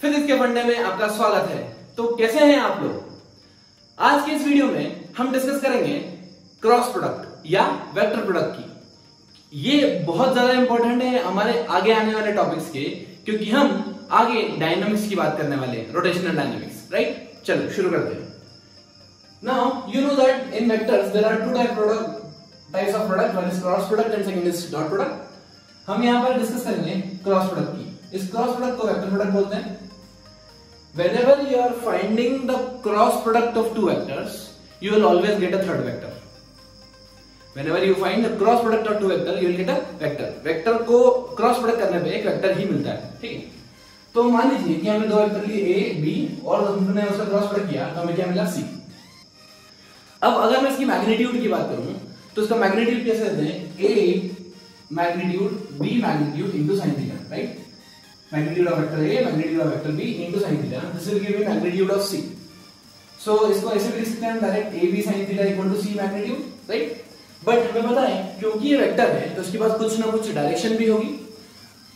Physics के फंडे में आपका स्वागत है। तो कैसे हैं आप लोग? आज के इस वीडियो में हम डिस्कस करेंगे क्रॉस प्रोडक्ट या वेक्टर प्रोडक्ट की। ये बहुत ज्यादा इंपॉर्टेंट है हमारे आगे आने वाले टॉपिक्स के, क्योंकि हम आगे डायनामिक्स की बात करने वाले हैं, रोटेशनल डायनामिक्स, राइट? चलो शुरू करते हैं। Now you know that in vectors there are two types of product, one is cross product and second is dot product. हम यहां पर डिस्कस करेंगे क्रॉस प्रोडक्ट की। इस क्रॉस प्रोडक्ट को वेक्टर प्रोडक्ट बोलते हैं। Whenever you are finding the cross product of two vectors, you will always get a third vector. Whenever you find the cross product of two vectors, you will get a vector. Vector को cross product करने पे एक vector ही मिलता है, ठीक है? तो मान लीजिए कि हमने दो वेक्टर लिए a, b और हमने उसका क्रॉस प्रोडक्ट किया तो हमें क्या मिला c। अब अगर मैं इसकी मैग्नीट्यूड की बात करूं तो इसका मैग्नीट्यूड कैसे देते हैं? a magnitude b magnitude into sin theta, right? Magnitude of vector A, magnitude of vector B into sin theta. This will give me magnitude of C. So इसको ऐसे भी लिख सकते हैं direct AB sin theta equal to C magnitude, right? But हमें पता है क्योंकि ये वेक्टर है तो इसके पास कुछ ना कुछ डायरेक्शन भी होगी,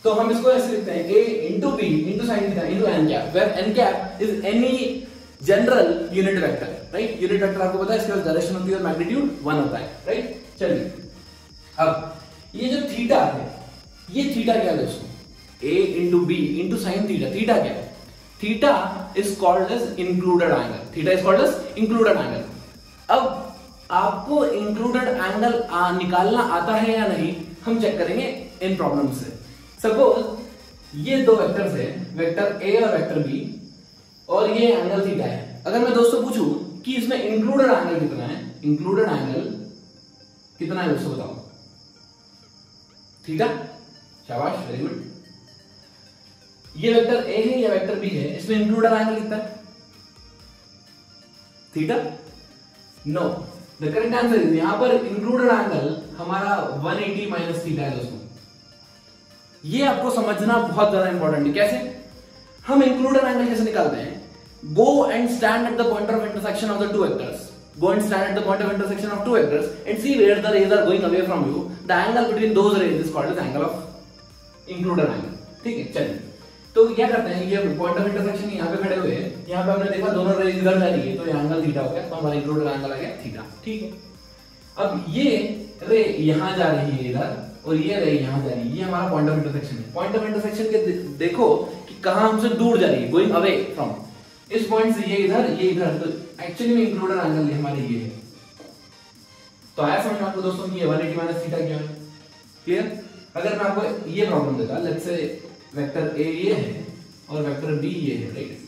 तो हम इसको ऐसे लिखते हैं A into B into sin theta into n cap, where n cap is any general unit vector, right? Unit vector आपको पता है इसके पास डायरेक्शन होती है और मैग्नीट्यूड 1 होता है, right? चलिए अब ये जो थीटा है, ये थीटा क्या है दोस्तों? A into B into sin theta. Theta क्या है? Theta is called as included angle. Theta is called as included angle. अब आपको included angle निकालना आता है या नहीं हम चेक करेंगे इन प्रॉब्लम से। सपोज ये दो वेक्टर्स है, वेक्टर A और वेक्टर B, और ये एंगल थीटा है। अगर मैं दोस्तों पूछूं कि इसमें included angle कितना है, included angle कितना है दोस्तों बताओ? थीटा। शाबाश, वेरी गुड। ये वेक्टर A है या वेक्टर B है, इसमें इंक्लूडेड एंगल कितना है? Theta? No, the correct answer is यहां पर इंक्लूडेड एंगल हमारा 180 माइनस थीटा है दोस्तों। ये आपको समझना बहुत ज्यादा इंपॉर्टेंट है। कैसे हम इंक्लूडेड एंगल कैसे निकालते हैं? Go and stand at the point of intersection of the two vectors, go and stand at the point of intersection of two vectors and see where the rays are going away from you. The angle between those rays is called as angle of included angle, ठीक है? चलिए, तो क्या करते हैं, ये point of intersection यहाँ पे खड़े हुए हैं, यहाँ पे हमने देखा दोनों रेज इधर जा रही है तो ये एंगल थीटा हो गया, तो हमारा इंक्लूडेड एंगल आ गया थीटा, ठीक है? अब ये रे यहाँ जा रही है इधर और ये रे यहाँ जा रही है, ये हमारा पॉइंट ऑफ इंटरसेक्शन है। पॉइंट ऑफ इंटरसेक्शन के देखो कि कहाँ हमसे दूर जा रही है, गोइंग अवे फ्रॉम। इस पॉइंट से ये इधर, तो एक्चुअली में इंक्लूडेड एंगल हमारे ये है। तो आया समझ में आपको दोस्तों कि 180 माइनस थीटा क्या है? क्लियर? अगर मैं आपको ये प्रॉब्लम देता, लेट्स से वेक्टर A ये है और वेक्टर B ये है, राइट?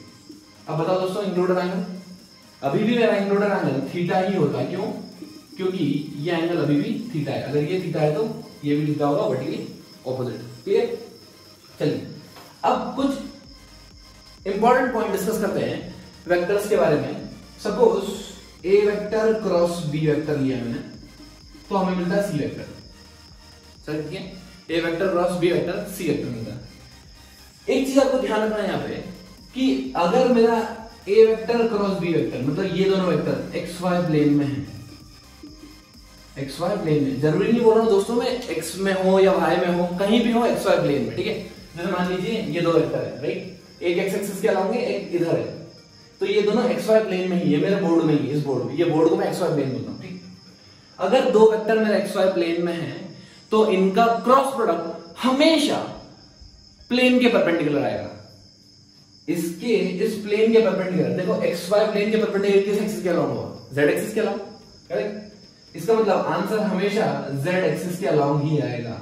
अब बताओ दोस्तों इंक्लूडेड एंगल, अभी भी मेरा इंक्लूडेड एंगल थीटा ही होगा। क्यों? क्योंकि ये एंगल अभी भी थीटा है। अगर ये थीटा है तो ये भी थीटा होगा, वर्टिकली ऑपोजिट। क्लियर? चलिए अब कुछ इंपॉर्टेंट पॉइंट डिस्कस करते हैं वेक्टर्स के बारे में। Suppose A vector cross B vector लिया मैंने, तो हमें मिलता है C वेक्टर। सर ठीक है, A vector cross B vector C vector मिलता है। एक चीज आपको ध्यान रखना है यहाँ पे कि अगर मेरा A vector cross B vector, मतलब ये दोनों वेक्टर XY प्लेन में है, XY प्लेन में, जरूरी नहीं बोल रहा हूँ दोस्तों मैं X में हो या Y में हो, कहीं भी हो XY प्लेन में, ठीक है? जैसे मान लीजिए ये दो वेक्टर है, राइट? एक X एक्सिस के अलाउंग है, एक इधर है, तो ये दोनों XY प्लेन में ही है, मेरे बोर्ड में ही, इस बोर्ड में, ये बोर्ड को मैं XY प्लेन बोलता हूँ, ठीक? अगर दो वेक्टर मेरे XY प्लेन में है तो इनका क्रॉस प्रोडक्ट हमेशा प्लेन के परपेंडिकुलर आएगा। इसके इस प्लेन के परपेंडिकुलर, देखो XY प्लेन के परपेंडिकुलर किस एक्सिस के अलाउंग होगा? Z एक्सिस के अलाउंग, करेक्ट? इसका मतलब आंसर हमेशा Z एक्सिस के अलाउंग ही आएगा,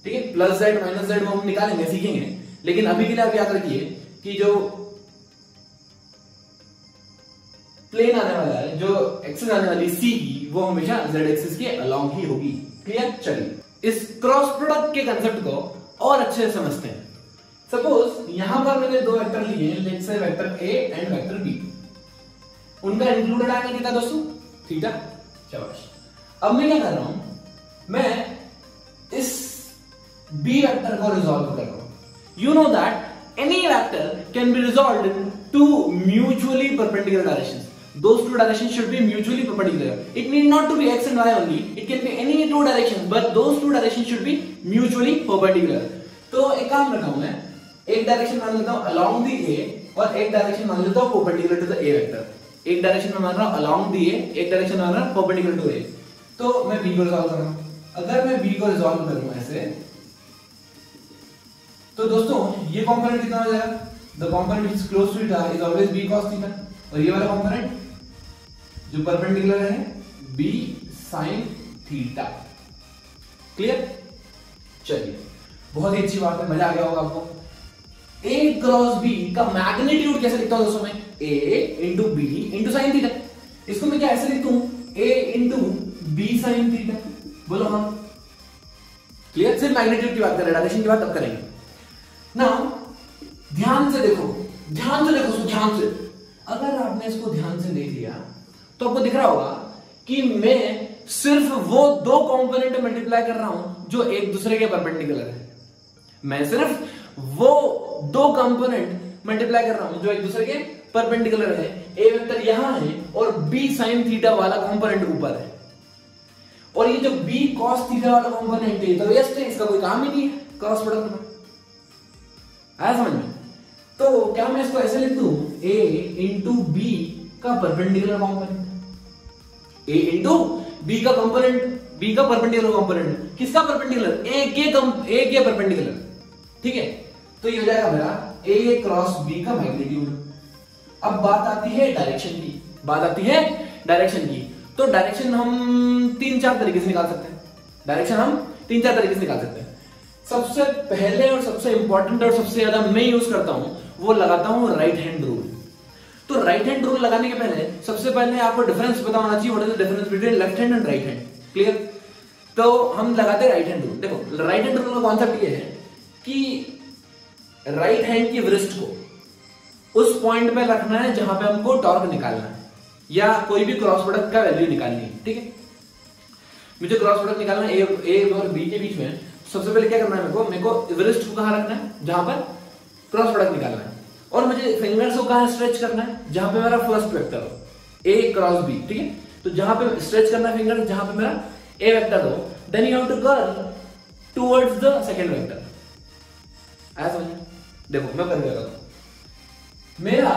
ठीक है? प्लस Z माइनस Z वो हम निकालेंगे, सीखेंगे, लेकिन अभी के लिए आप याद रखिए कि जो प्लेन आने वाला है, जो एक्सिस आने वाली C की, वो हमेशा Z एक्सिस के अलाउंग ही होगी। क्लियर? चलिए इस क्रॉस प्रोडक्ट के कंसेप्ट को और अच्छे से समझते हैं। सपोज यहां पर मैंने दो वेक्टर लिए, let's say vector A and vector B, उनका इंक्लूडेड एंगल कितना दोस्तों? थीटा। शाबाश। अब मैं क्या कर रहा हूं, मैं इस B वेक्टर को रिजॉल्व कर रहा हूं। You know that any vector can be resolved in two mutually perpendicular directions. Those two directions should be mutually perpendicular. It need not to be x and y only. It can be any two directions, but those two directions should be mutually perpendicular. तो एक काम करता हूं मैं, एक direction मान लेता हूं अलोंग दी ए और एक डायरेक्शन मान लेता हूं perpendicular to the a vector. एक डायरेक्शन में मान रहा हूं अलोंग दी ए, एक डायरेक्शन मान रहा हूं परपेंडिकुलर टू ए। तो मैं बी को रिजॉल्व कर रहा हूं। अगर मैं बी को रिजॉल्व करूं ऐसे, तो दोस्तों ये कंपोनेंट कितना हो जाएगा? The component which is close to theta is always b cos theta, और ये वाला कंपोनेंट जो परपेंडिकुलर है बी sin थीटा। क्लियर? चलिए, बहुत ही अच्छी बात है, मजा आ गया होगा आपको। A क्रॉस B का मैग्नीट्यूड कैसे लिखता हूं दोस्तों मैं? A into B into sine theta. इसको मैं क्या ऐसे लिखता हूं? A into b sine theta. बोलो हाँ। क्लियर? सिर्फ मैग्नीट्यूड की बात कर रहे हैं, डायरेक्शन की बात अब करेंगे। नाउ ध्यान से देखो, ध्यान से देखो, ध्यान से। अगर आपने इसको ध्यान से देख लिया तो आपको दिख रहा होगा कि मैं सिर्फ वो दो कंपोनेंट मल्टीप्लाई कर रहा हूं जो एक दूसरे के परपेंडिकुलर है। मैं सिर्फ वो दो कंपोनेंट मल्टीप्लाई कर रहा हूं जो एक दूसरे के परपेंडिकुलर है। ए वेक्टर यहां है और बी साइन थीटा वाला कंपोनेंट ऊपर है, और ये जो बी कॉस थीटा वाला कंपोनेंट है तो वेस्ट है, इसका कोई काम ही नहीं है क्रॉस प्रोडक्ट में। आया समझ में? तो क्या मैं इसको ऐसे लिख दूं? ए इंटू बी का परपेंडिकुलर कंपोनेंट, ए इंटू बी का कंपोनेंट, बी का परपेंडिकुलर कंपोनेंट। किसका परपेंडिकुलर? ए के परपेंडिकुलर। ठीक है, तो ये हो जाएगा मेरा ए क्रॉस बी का मैग्नीट्यूड। अब बात आती है डायरेक्शन की, बात आती है डायरेक्शन की। तो डायरेक्शन हम 3-4 तरीके से निकाल सकते हैं। डायरेक्शन हम 3-4 तरीके से निकाल सकते हैं। सबसे पहले और सबसे इंपॉर्टेंट और सबसे ज्यादा मैं यूज करता हूं वो लगाता हूं राइट हैंड रूल। तो राइट हैंड रूल लगाने के पहले सबसे पहले आपको डिफरेंस पता होना चाहिए, what is the difference between left hand and right hand. Clear? तो हम लगाते हैं राइट हैंड रूल। देखो, राइट हैंड रूल का कॉन्सेप्ट ये है कि राइट हैंड की रिस्ट को उस पॉइंट पे रखना है जहां पे हमको टॉर्क निकालना है या कोई भी क्रॉस प्रोडक्ट का वैल्यू निकालनी है। ठीक है, मुझे क्रॉस प्रोडक्ट निकालना है ए और बी के बीच में। सबसे पहले क्या करना है मेरे को रिस्ट को कहां रखना है? जहां पर क्रॉस प्रोडक्ट निकालना है। और मुझे फिंगर्स को कहां स्ट्रेच करना है? जहां पे मेरा फर्स्ट वेक्टर हो, ए क्रॉस बी। ठीक है, तो जहां पे स्ट्रेच करना है फिंगर, जहां पे मेरा ए वेक्टर हो, then you have to curl towards the second vector. ऐसा समझ? देखो मैं कर देता हूं। मेरा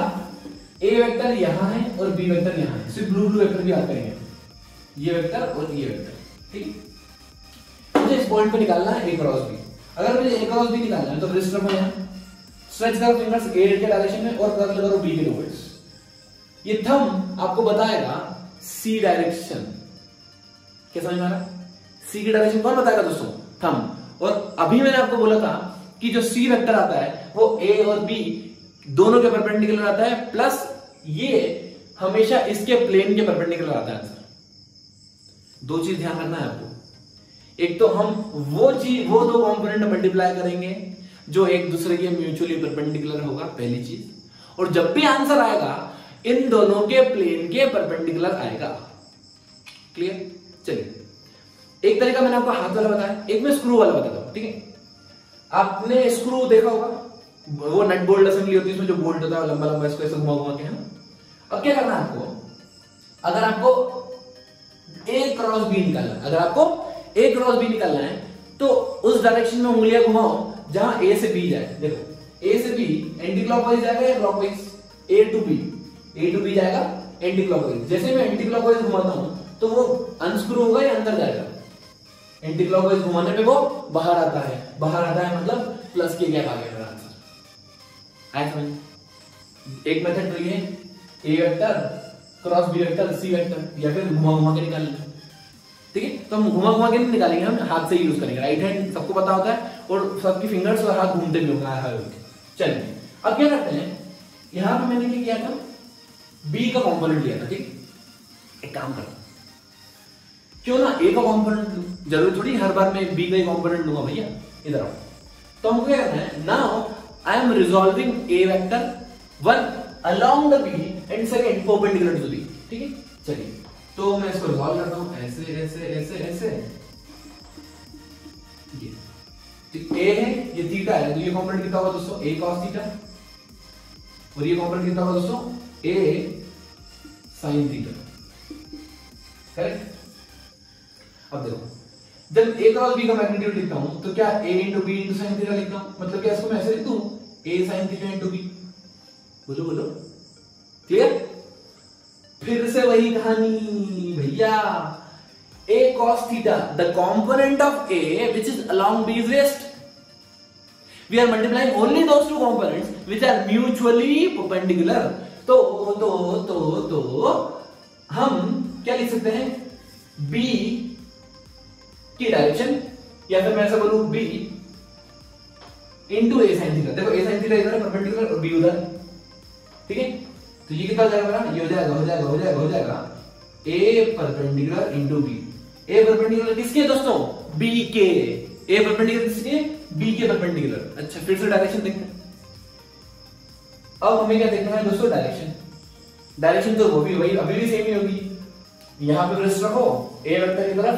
ए वेक्टर यहां है और बी वेक्टर यहां है। सिर्फ ब्लू वेक्टर की बात करेंगे, ये वेक्टर और ये वेक्टर। ठीक, मुझे इस पॉइंट पे निकालना है ए क्रॉस बी। अगर मुझे ए क्रॉस बी निकालना है तो रिस्ट रखो यहां, स्ट्रेच करो फिंगर्स ए के डायरेक्शन में और कर्ल करो बी के टुवर्ड्स। ये थंब आपको बताएगा सी डायरेक्शन। क्या समझ में आ रहा है? सी की डायरेक्शन कौन बताएगा दोस्तों? थंब। और अभी मैंने आपको बोला था कि जो सी वेक्टर आता है वो ए और बी दोनों के परपेंडिकुलर आता है, प्लस ये हमेशा इसके प्लेन के परपेंडिकुलर आता है आंसर। दो चीज ध्यान रखना है आपको। एक तो हम वो दो कंपोनेंट मल्टीप्लाई करेंगे जो एक दूसरे के म्यूचुअली परपेंडिकुलर होगा, पहली चीज। और जब भी आंसर आएगा इन दोनों के प्लेन के परपेंडिकुलर आएगा। क्लियर? चलिए, एक तरीका मैंने आपको हाथ वाला बताया, एक मैं स्क्रू वाला बताता हूं। ठीक है, आपने स्क्रू देखा होगा, वो नट बोल्ट असेंबली होती है, इसमें जो बोल्ट होता है लंबा लंबा, इसको ऐसे घुमा घुमा के, है ना। अब क्या करना है आपको? अगर आपको ए क्रॉस बी निकालना है, अगर आपको ए क्रॉस बी निकालना है तो उस डायरेक्शन में उंगलियां घुमाओ जहां ए से बी जाए। देखो, ए से बी एंटी क्लॉकवाइज जाएगा या क्लॉकवाइज? ए टू बी जाएगा एंटी क्लॉकवाइज। जैसे मैं एंटी क्लॉकवाइज घुमाता हूं तो वो अनस्क्रू होगा या अंदर जाएगा? एंटी क्लॉकवाइज घुमाने पे वो बाहर आता है। बाहर आता है मतलब प्लस के गैप आ गया मेरा आंसर। आया समझ? एक मेथड तो ये A vector cross B vector C vector, या फिर घुमा घुमा के निकाल लेंगे। ठीक है, तो हम घुमा घुमा के नहीं निकालेंगे, हम हाथ से ही यूज करेंगे। राइट हैंड सबको पता होता है और सबकी फिंगर्स और हाथ घूमते भी होंगे। चलिए, अब क्या करते हैं, यहां पे मैंने क्या किया था? बी का कंपोनेंट लिया था। ठीक, एक काम करता, क्यों ना ए का कंपोनेंट लूं? जरूरी थोड़ी हर बार मैं बी का ही कंपोनेंट लूंगा भैया। इधर आओ, तो हमको क्या करना है? Now I am resolving A vector one along the B and second perpendicular to B। ठीक है, चलिए, तो मैं इसको रिजॉल्व करता हूं ऐसे ऐसे ऐसे ऐसे। ये ए है, ये थीटा है, तो ये कंपोनेंट कितना होगा दोस्तों? A cos theta. और ये कंपोनेंट कितना होगा दोस्तों? A sin theta. करेक्ट? अब देखो, जब ए क्रॉस बी का मैग्नीट्यूड लिखता हूं तो क्या A into B into sine theta लिखता हूं? मतलब क्या इसको मैं ऐसे लिख दूं? A sine theta into B. बोलो बोलो, क्लियर? फिर से वही कहानी भैया, a cos theta, the component of a which is along b is waste. We are multiplying only those two components which are mutually perpendicular. तो हम क्या लिख सकते हैं? b की डायरेक्शन, या फिर मैं ऐसा बोलूं b into a sin theta. देखो a sin थीटा इधर परपेंडिकुलर और b उधर, ठीक है? तो ये कितना हो जाएगा मेरा? ये हो जाएगा a perpendicular into b। A perpendicular किसके दोस्तों? बी के। ए परपेंडिकुलर किसके? बी के परपेंडिकुलर। अच्छा, फिर से डायरेक्शन देखते हैं। अब हमें क्या देखना है दोस्तों? डायरेक्शन तो वो भी वही अभी भी सेम ही होगी। यहां पे रिस्ट रखो, ए वेक्टर की तरफ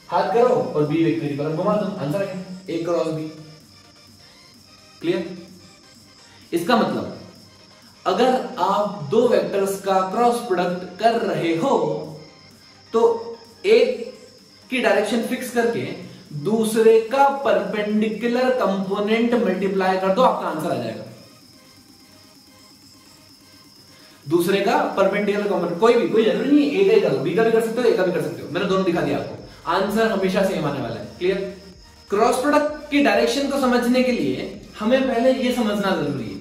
हाथ करो और बी वेक्टर की तरफ घुमा दो, आंसर है ए क्रॉस बी। क्लियर? इसका मतलब अगर आप दो वेक्टर्स का क्रॉस प्रोडक्ट कर रहे हो तो एक की डायरेक्शन फिक्स करके दूसरे का परपेंडिकुलर कंपोनेंट मल्टीप्लाई कर दो, आपका आंसर आ जाएगा। दूसरे का परपेंडिकुलर कंपोनेंट, कोई जरूरी नहीं ए का ही कर दो, बी का भी कर सकते हो, ए का भी कर सकते हो। मैंने दोनों दिखा दिया आपको, आंसर हमेशा सेम आने वाला है। क्लियर? क्रॉस प्रोडक्ट की डायरेक्शन को समझने के लिए हमें पहले ये समझना जरूरी है।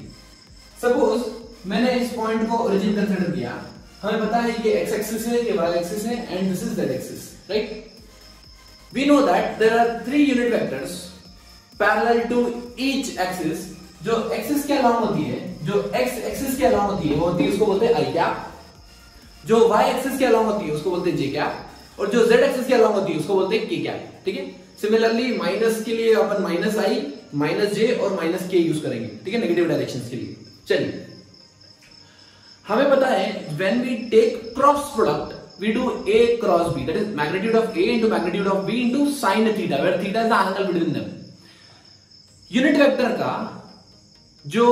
सपोज मैंने इस पॉइंट को ओरिजिन कंसीडर किया, हमें पता है ये x एक्सिस है, ये y एक्सिस है, and this is z axis, right? We know that there are 3 unit vectors parallel to each axis. जो एक्सिस के अलोंग होती है, जो x एक्सिस के अलोंग होती है वो होती है, उसको बोलते हैं i कैप। जो y एक्सिस के अलोंग होती है उसको बोलते हैं j कैप, और जो z एक्सिस के अलोंग होती है उसको बोलते हैं k कैप। ठीक है? सिमिलरली माइनस के लिए अपन माइनस i, माइनस j और माइनस k यूज करेंगे, ठीक है, नेगेटिव डायरेक्शंस के लिए। चलिए, हमें पता है when we take cross product we do a cross b, that is magnitude of a into magnitude of b into sin theta, where theta is the angle between them. Unit vector का जो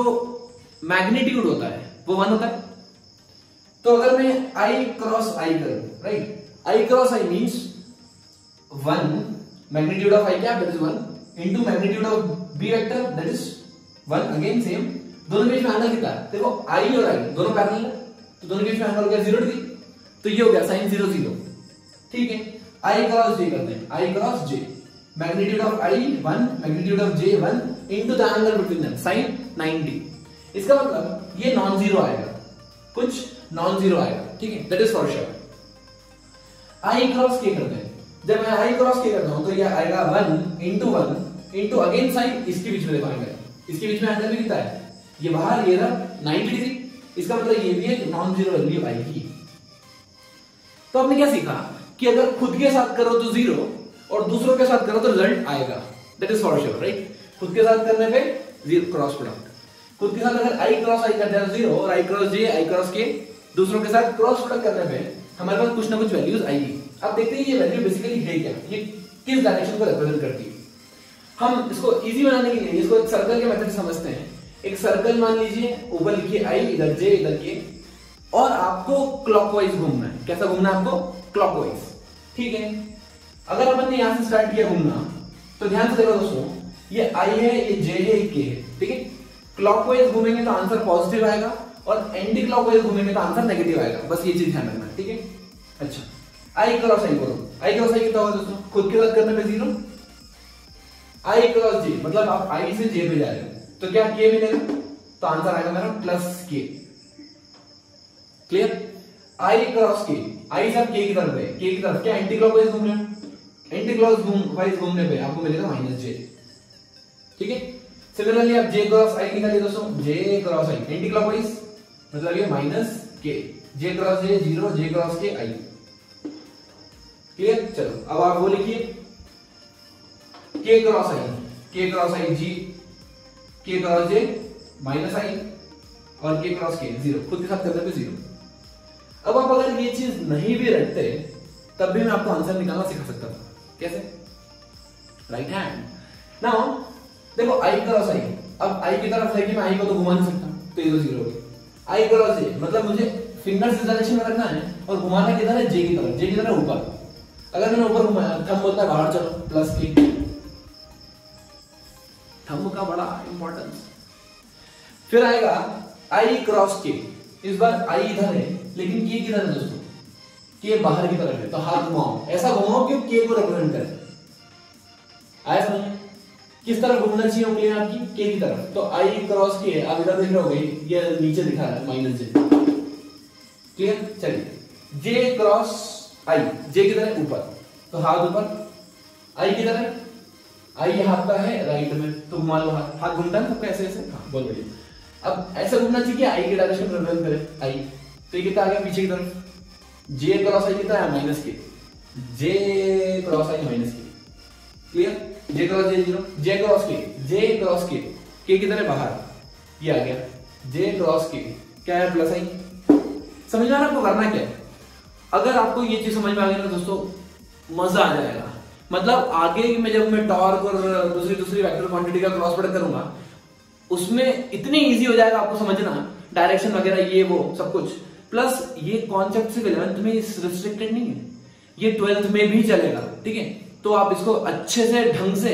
magnitude होता है वो 1 होता है। तो अगर मैं i क्रॉस i करूं, right, i cross i means 1 magnitude of i cap, that is 1 into magnitude of b vector, that is 1, again same। दोनों के बीच में एंगल कितना है? देखो i और i दोनों पैरेलल है, तो दोनों के बीच में एंगल हो गया 0 डिग्री, तो ये हो गया sin 0 0। ठीक है? i क्रॉस j करते हैं, i cross j, magnitude of i 1, magnitude of j 1 into the angle between them sin 90। इसका मतलब ये नॉन जीरो आएगा, कुछ नॉन जीरो आएगा, ठीक है, that is for sure. i cross k करते हैं, जब मैं i क्रॉस k करता हूं तो ये आएगा 1 इनटू अगेन sin, इसके बीच में देखो एंगल, इसके बीच में एंगल भी कितना है? ये बाहर, ये रहा 90 डिग्री। इसका मतलब ये भी एक नॉन जीरो वैल्यू आएगी। तो आपने क्या सीखा कि अगर खुद के साथ करो तो 0 और दूसरों के साथ करो तो रिजल्ट आएगा, that is for sure, right? खुद के साथ करने पे 0 क्रॉस प्रोडक्ट, खुद के साथ अगर i क्रॉस i करते हैं 0 और i cross j, i cross k, दूसरों के साथ क्रॉस प्रोडक्ट करने पे हमारे पास कुछ ना कुछ वैल्यूज आएगी। अब देखते हैं ये वैल्यू बेसिकली है क्या, ये किस डायरेक्शन को रिप्रेजेंट करती है। हम इसको इजी बनाने के लिए इसको एक सर्कल के मेथड से समझते हैं। एक सर्कल मान लीजिए, ऊपर लिखिए i, इधर j, इधर k, और आपको क्लॉकवाइज घूमना है। कैसा घूमना है आपको? क्लॉकवाइज। ठीक है? अगर अपन ने यहां से स्टार्ट किया घूमना, तो ध्यान से देखो दोस्तों, ये i है, ये j है, ये k है, ठीक है? क्लॉकवाइज घूमेंगे तो आंसर पॉजिटिव आएगा, और एंटी क्लॉकवाइज घूमेंगे तो आंसर नेगेटिव आएगा। बस ये चीज ध्यान रखना है, ठीक है? अच्छा, i क्रॉस i बोलो, i क्रॉस i कितना होगा दोस्तों? खुद के साथ करने पे 0, i क्रॉस j मतलब आप i से j पे जा रहे हो, तो क्या k मिलेगा? तो आंसर आएगा मेरा plus k। Clear? i cross k, i सब k की तरफ है, k की तरफ क्या एंटी क्लॉकवाइज घूम रहे हो? एंटी क्लॉकवाइज घूमने पे आपको मिलेगा माइनस j। ठीक है? सिमिलरली आप j क्रॉस i निकालिए दोस्तों, j cross i anti clockwise मतलब ये minus k, j cross j 0, j cross k i। Clear? चलो अब आप वो लिखिए, k cross i g, k cross j minus i, और k क्रॉस k 0, खुद के साथ करने पे 0। अब आप अगर ये चीज नहीं भी रखते तब भी मैं आपको आंसर निकालना सिखा सकता था। कैसे? Right hand. नाउ देखो i क्रॉस i, अब i की तरफ है कि मैं i को तो घुमा नहीं सकता, तो ये तो 0 हो गया। i क्रॉस j मतलब मुझे फिंगर्स इस डायरेक्शन में रखना है और घुमाना किधर है? j की तरफ, j की तरफ ऊपर। अगर मैंने ऊपर घुमाया, थंब बोलता है बाहर चलो, प्लस k। थंब का बड़ा इंपॉर्टेंस। फिर आएगा आई क्रॉस के, इस बार आई इधर है लेकिन के किधर है दोस्तों, के बाहर की तरफ है, तो हाथ घुमाओ, ऐसा घुमाओ कि के को रिप्रेजेंट करे। आया समझ में? किस तरफ घूमना चाहिए उंगलियां आपकी, के की तरफ। तो आई क्रॉस के, आप इधर देख रहे होगे ये नीचे दिखा रहा है माइनस जे, क्लियर। चलिए जे क्रॉस आई, जे किधर है ऊपर, तो हाथ ऊपर, आई किधर है, आई हाथ का है राइट में, तो घुमा लो हाथ, हाथ घूमता है सबका ऐसे ऐसे, हाँ बहुत बढ़िया। अब ऐसे घूमना चाहिए आई के डायरेक्शन में रिप्रेजेंट करे, आई, तो ये कितना आ गया पीछे की तरफ, जे क्रॉस आई कितना है माइनस के, जे क्रॉस आई माइनस के, क्लियर। जे क्रॉस जे जीरो, जे क्रॉस के किधर है बाहर, ये आ गया, जे क्रॉस के क्या है प्लस आई। समझ में आ रहा है आपको करना क्या है? अगर आपको ये चीज समझ में आ गई ना दोस्तों, मजा आ जाएगा। मतलब आगे में जब मैं टॉर्क और दूसरी वेक्टर क्वांटिटी का क्रॉस प्रोडक्ट करूंगा, उसमें इतनी इजी हो जाएगा आपको समझना, डायरेक्शन वगैरह ये वो सब कुछ। प्लस ये कॉन्सेप्ट सिर्फ 11th में रिस्ट्रिक्टेड नहीं है, ये 12th में भी चलेगा, ठीक है। तो आप इसको अच्छे से ढंग से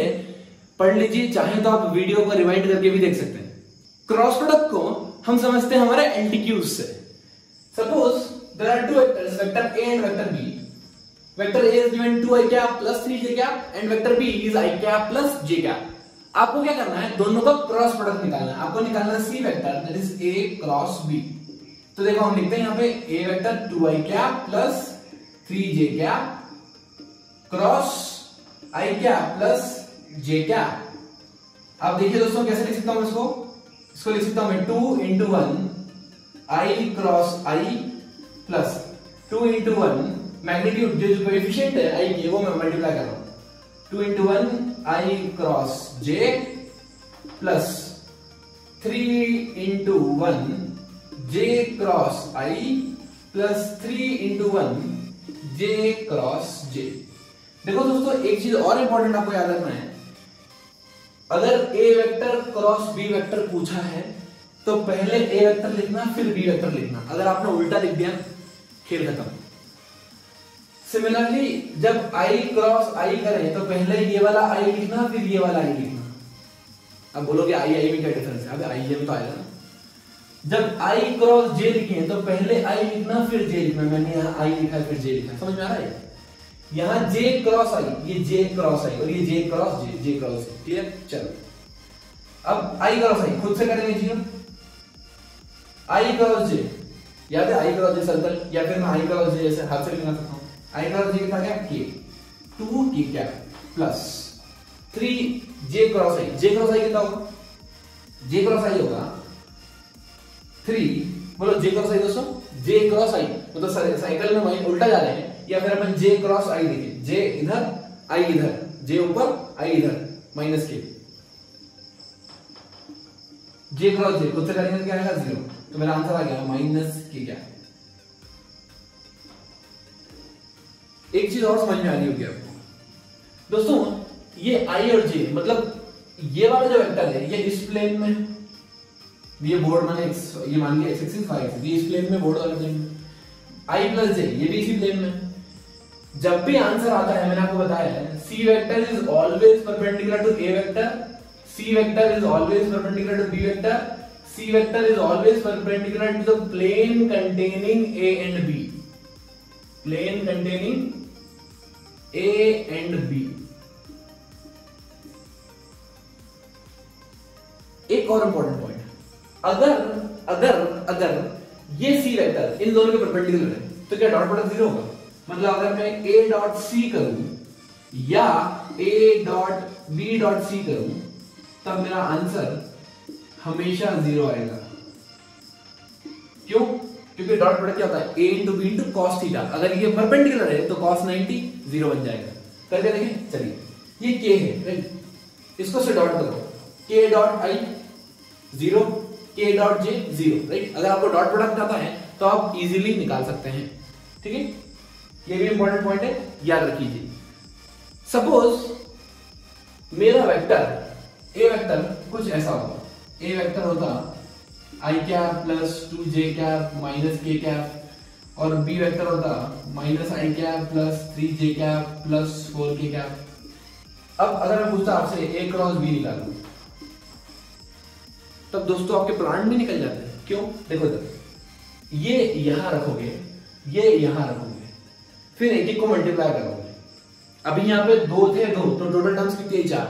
पढ़ लीजिए, चाहे तो आप वीडियो को रिवाइंड करके भी देख सकते हैं। क्रॉस प्रोडक्ट को हम समझते हैं हमारे एलटीक्यूज से। Suppose there are two vectors, vector a and vector b. Vector a is given 2i cap plus 3j cap and vector b is i cap plus j cap. आपको क्या करना है, दोनों का क्रॉस प्रोडक्ट निकालना है। आपको निकालना है C vector that is a cross b। तो देखो हम लिखते हैं यहाँ पे a vector 2i cap plus 3j cap cross i cap plus j cap. आप देखिए दोस्तों कैसे लिख सकता हूं इसको लिख सकता हूं मैं 2 into 1 i cross i plus 2 into 1 magnitude जो कोएफिशिएंट है i के वो मैं मल्टीप्लाई कर रहा हूं 2 into 1 i cross j plus 3 into 1 j cross i plus 3 into 1 j cross j। देखो दोस्तों एक चीज और इंपॉर्टेंट आपको याद रखना है, अगर a vector cross b vector पूछा है तो पहले a वेक्टर लिखना फिर b वेक्टर लिखना। अगर आपने उल्टा लिख दिया खेल खत्म। सिमिलरली जब i क्रॉस i करें तो पहले ये वाला i लिखना फिर ये वाला i लिखना। अब बोलोगे i में क्या डिफरेंस है, अबे i में तो आएगा ना। जब i क्रॉस j लिखें तो पहले i लिखना फिर j लिखना। मैंने यहाँ i लिखा फिर j लिखा, समझ में आ रहा है? यहाँ j क्रॉस i, ये j क्रॉस i और ये j cross j cross j, clear. चलो अब i क्रॉस i खुद से करेंगे जी, i क्रॉस j, या फिर i क्रॉस j सर्कल, या फिर मैं i क्रॉस j ऐसे हाथ से लिखा सकता हूँ। i क्रॉस j कितना क्या k 2k क्या plus 3 j cross i। j cross i कितना होगा, j क्रॉस i होगा 3, बोलो j क्रॉस i दोस्तों, j क्रॉस i मतलब साइकिल में वहीं उल्टा जा रहे हैं, या फिर अपन j क्रॉस i लिखे, j इधर i इधर, j ऊपर i इधर माइनस के, j क्रॉस j खुद से करेंगे क्या आएगा 0, तो मेरा आंसर आ गया माइनस के क्या। एक चीज और समझ में आ रही होगी आपको दोस्तों, ये i और j मतलब ये वाला जो वेक्टर है ये इस प्लेन में, ये बोर्ड माने ये मान लिया x एक्सिस y एक्सिस, ये इस प्लेन में, बोर्ड वाले प्लेन में, i प्लस j ये भी इसी प्लेन में। जब भी आंसर आता है मैंने आपको बताया है c vector is always perpendicular to a vector, c vector is always perpendicular to b vector, c vector is always perpendicular to the plane containing a and b, plane containing a and b। एक और important point, अगर ये c vector इन दोनों के perpendicular है तो क्या dot product 0 होगा। मतलब अगर मैं a डॉट c करूं या a dot b dot c करूं तब मेरा आंसर हमेशा 0 आएगा। क्यों? क्योंकि डॉट प्रोडक्ट क्या होता है a into B into cos theta, अगर ये परपेंडिकुलर है तो कॉस 90 0 बन जाएगा। करके देखें, चलिए ये k है राइट, इसको से डॉट करो, k dot i 0, k dot j 0 right. अगर आपको डॉट प्रोडक्ट आता है तो आप इजीली निकाल सकते हैं, ठीक है। ये भी इंपॉर्टेंट पॉइंट है, याद रखिए। सपोज मेरा वेक्टर ए वेक्टर कुछ ऐसा होगा, ए वेक्टर होता i cap plus 2j cap minus k cap और b वेक्टर होता minus i cap plus 3j cap plus 4k cap. अब अगर मैं पूछता आपसे a क्रॉस b निकालो तब दोस्तों आपके प्लांट भी निकल जाते हैं। क्यों? देखो इधर, ये यहां रखोगे, ये यहां रखोगे, फिर एक एक को मल्टीप्लाई करोगे। अभी यहाँ पे 2 थे 2, तो टोटल टर्म्स कितनी है 4।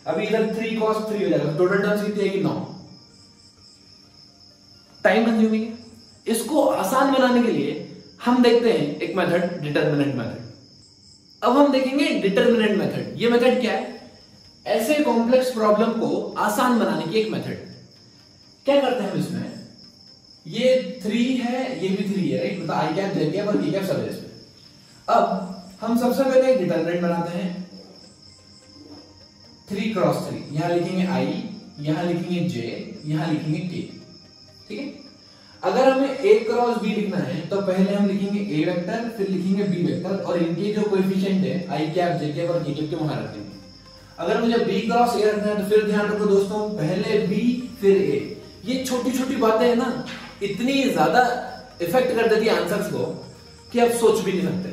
अभी इधर 3 cos 3 हो जाएगा, टोटल टर्म्स कितनी आएगी 9। टाइम कंज्यूमिंग है। इसको आसान बनाने के लिए हम देखते हैं एक मेथड, डिटर्मिनेंट मेथड। अब हम देखेंगे डिटर्मिनेंट मेथड। ये मेथड क्या है? ऐसे कॉम्प्लेक्स प्रॉब्लम को आसान बनाने की एक मेथड। क्या करते हैं हम इसमें, ये 3 है, ये भी 3 है, राइट? मतलब आई कैप, जे कैप और के कैप सब है इसमें। अब हम सबसे पहले एक डिटर्मिनेंट बनाते हैं 3 क्रॉस 3। यहां लिखेंगे i, यहां लिखेंगे j, यहां लिखेंगे k। ठीक है? अगर हमें a क्रॉस b लिखना है तो पहले हम लिखेंगे a वेक्टर, फिर लिखेंगे b वेक्टर, और इनके जो कोएफिशिएंट है i कैप, j कैप और k कैप के वहां रख देंगे। अगर मुझे b क्रॉस a रखना है तो फिर ध्यान रखो दोस्तों, पहले b फिर a। ये छोटी छोटी बातें है ना, इतनी ज्यादा इफेक्ट कर देती है आंसर्स को कि आप सोच भी नहीं सकते।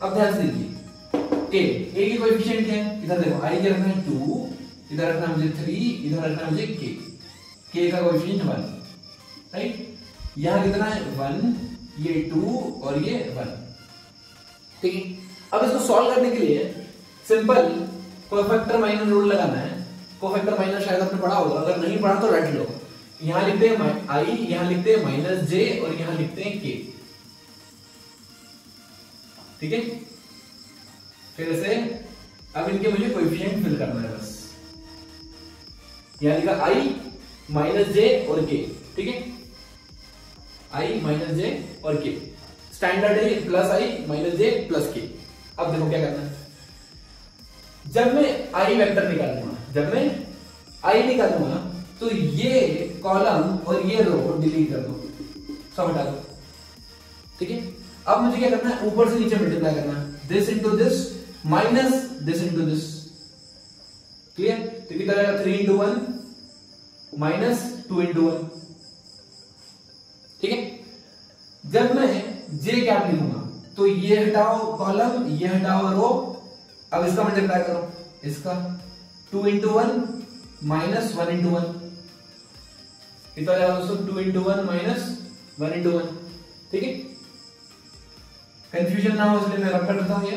अब ध्यान से देखिए, a की कोएफिशिएंट क्या है? इधर देखो, i के रखना है 2, इधर रखना है मुझे 3, इधर रखना है मुझे k का कोएफिशिएंट 1, राइट? यहां कितना है 1, ये 2 और ये 1। ठीक है? अब इसको सॉल्व करने के लिए सिंपल कोफैक्टर माइनस रूल लगाना है। कोफैक्टर माइनस शायद आपने पढ़ा होगा, अगर नहीं पढ़ा तो रट लो। यहां लिखते हैं i, यहां लिखते हैं माइनस j और यहां लिखते हैं k। ठीक है? फिर से अब इनके मुझे कोएफिशिएंट फिल करना है बस। यहां लिखा i माइनस j और k। ठीक है? i माइनस j और k, स्टैंडर्ड है plus i minus j plus k। अब देखो क्या करना है, जब मैं i वेक्टर निकालूंगा, जब मैं i निकालूंगा तो ये कॉलम और ये रो डिलीट कर दो, सब हटा दो। ठीक है? अब मुझे क्या करना है, ऊपर से नीचे मल्टीप्लाई करना है, this into this minus this into this. Clear? तो कितना आएगा 3 इंटू 1 माइनस 2 इंटू 1। ठीक है? जब मैं j कैप लिखूंगा तो ये हटाओ कॉलम, ये हटाओ रो, अब इसका मल्टीप्लाई करो, इसका 2 इंटू 1 माइनस 1 इंटू 1। कितना आएगा दोस्तों 2 इंटू 1 माइनस 1 इंटू 1। ठीक है? कंफ्यूजन ना हो इसलिए मैं रख कर देता हूं ये।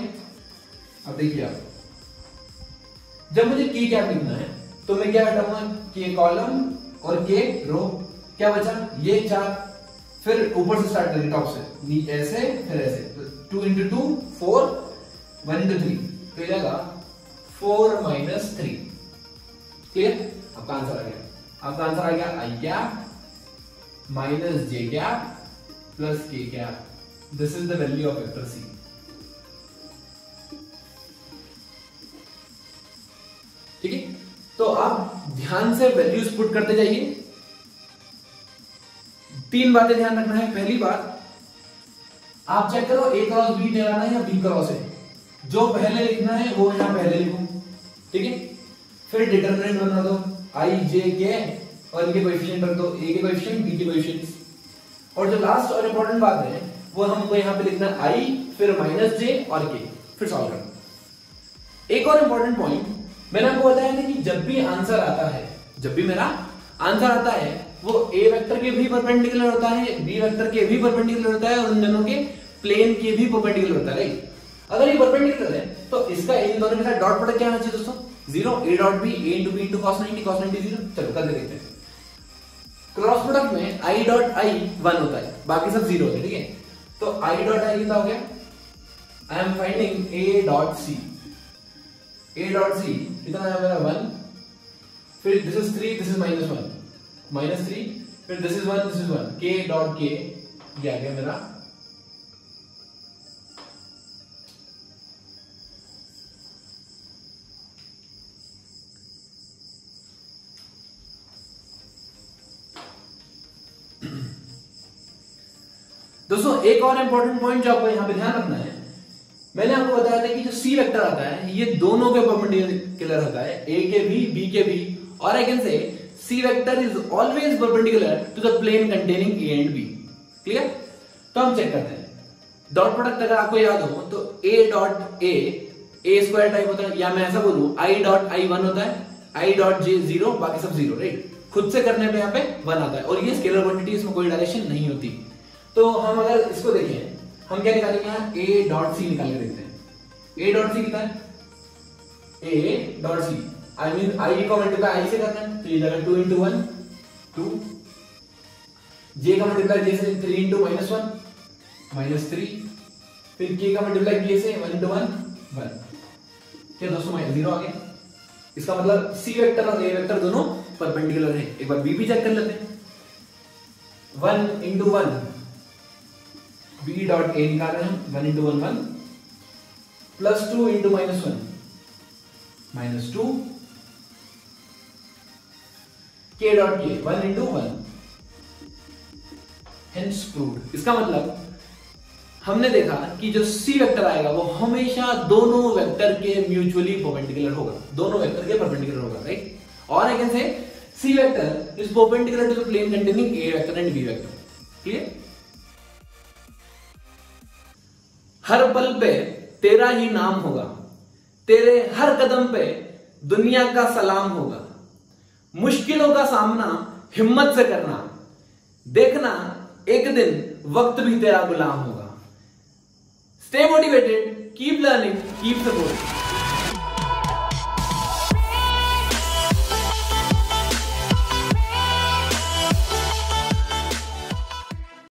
अब देखिए आप, जब मुझे की कैप लिखना है तो मैं क्या हटाऊंगा, के कॉलम और के रो। क्या बचा, ये 4, फिर ऊपर से स्टार्ट करेंगे टॉप से, ऐसे फिर ऐसे, तो 2 इंटू 2 4, 1 इंटू 3 तो जाएगा 4 माइनस 3। क्लियर? आपका आंसर आ गया। आपका आंसर आ गया i cap minus j cap plus k cap. This is the value of vector c. ठीक है? तो आप ध्यान से वैल्यूज पुट करते जाइए। 3 बातें ध्यान रखना है। पहली बात, आप चेक करो a क्रॉस b लगाना है या b क्रॉस है। जो पहले लिखना है वो यहां पहले लिखो। ठीक है? फिर डिटरमिनेंट बना दो, i j k और इनके कोएफिशिएंट रख दो, a के कोएफिशिएंट, b के कोएफिशिएंट्स। और जो लास्ट और इंपॉर्टेंट बात है वो हमको यहां पे लिखना है i फिर माइनस j और k, फिर सॉल्व करना। एक और इंपॉर्टेंट पॉइंट मैंने आपको बताया था कि जब भी आंसर आता है, जब भी मेरा आंसर आता है वो a वेक्टर के भी परपेंडिकुलर होता है, b वेक्टर के भी परपेंडिकुलर होता है और उन दोनों के प्लेन के भी परपेंडिकुलर होता है, राइट? अगर ये परपेंडिकुलर है तो इसका इन दोनों के साथ डॉट प्रोडक्ट क्या होना चाहिए दोस्तों? 0। a dot b, a into b into cos 90, cos 90 0। चलो करके देखते हैं। क्रॉस प्रोडक्ट में i डॉट i 1 होता है, बाकी सब 0 होते हैं। ठीक है? तो i डॉट i कितना हो गया? I am finding a dot c। a dot c कितना है मेरा 1, फिर this is 3, this is minus 1, minus 3, फिर this is 1, this is 1, k dot k ये आ गया मेरा। दोस्तों एक और इंपॉर्टेंट पॉइंट जो आपको यहां पे ध्यान रखना है, मैंने आपको बताया था कि जो सी वेक्टर आता है ये दोनों के परपेंडिकुलर होता है, ए के भी, बी के भी, और I can say c vector is always perpendicular to the plane containing a and b. Clear? तो हम चेक करते हैं। डॉट प्रोडक्ट अगर आपको याद हो तो ए डॉट ए स्क्वायर टाइप होता है, या मैं ऐसा बोलूं आई डॉट आई 1 होता है, आई डॉट जे 0, बाकी सब 0, राइट? खुद से करने पे यहाँ पे 1 आता है, और ये स्केलर क्वांटिटी, इसमें कोई डायरेक्शन नहीं होती। तो हम अगर इसको देखें, हम क्या निकालेंगे यहाँ, a डॉट सी निकाल के देखते हैं। a डॉट सी कितना है, a dot c, I mean i का मल्टीप्लाई i से करना है, तो ये जाएगा 2 into 1 2, j का मल्टीप्लाई j से 3 into -1 -3, फिर k का मल्टीप्लाई k से 1 into 1 1, क्या दोस्तों -0 आ गया। इसका मतलब c वेक्टर और a वेक्टर दोनों परपेंडिकुलर है। एक बार b भी चेक कर लेते हैं। 1 into 1 b डॉट a निकाल रहे हैं, 1 into 1 1 plus 2 into -1 -2 k dot k 1 into 1, hence proved. इसका मतलब हमने देखा कि जो c वेक्टर आएगा वो हमेशा दोनों वेक्टर के म्यूचुअली परपेंडिकुलर होगा, दोनों वेक्टर के परपेंडिकुलर होगा, राइट। और I can say c vector is perpendicular to the plane containing a vector and b vector. Clear. हर पल पे तेरा ही नाम होगा, तेरे हर कदम पे दुनिया का सलाम होगा, मुश्किलों का सामना हिम्मत से करना, देखना एक दिन वक्त भी तेरा गुलाम होगा। Stay motivated, keep learning, keep supporting.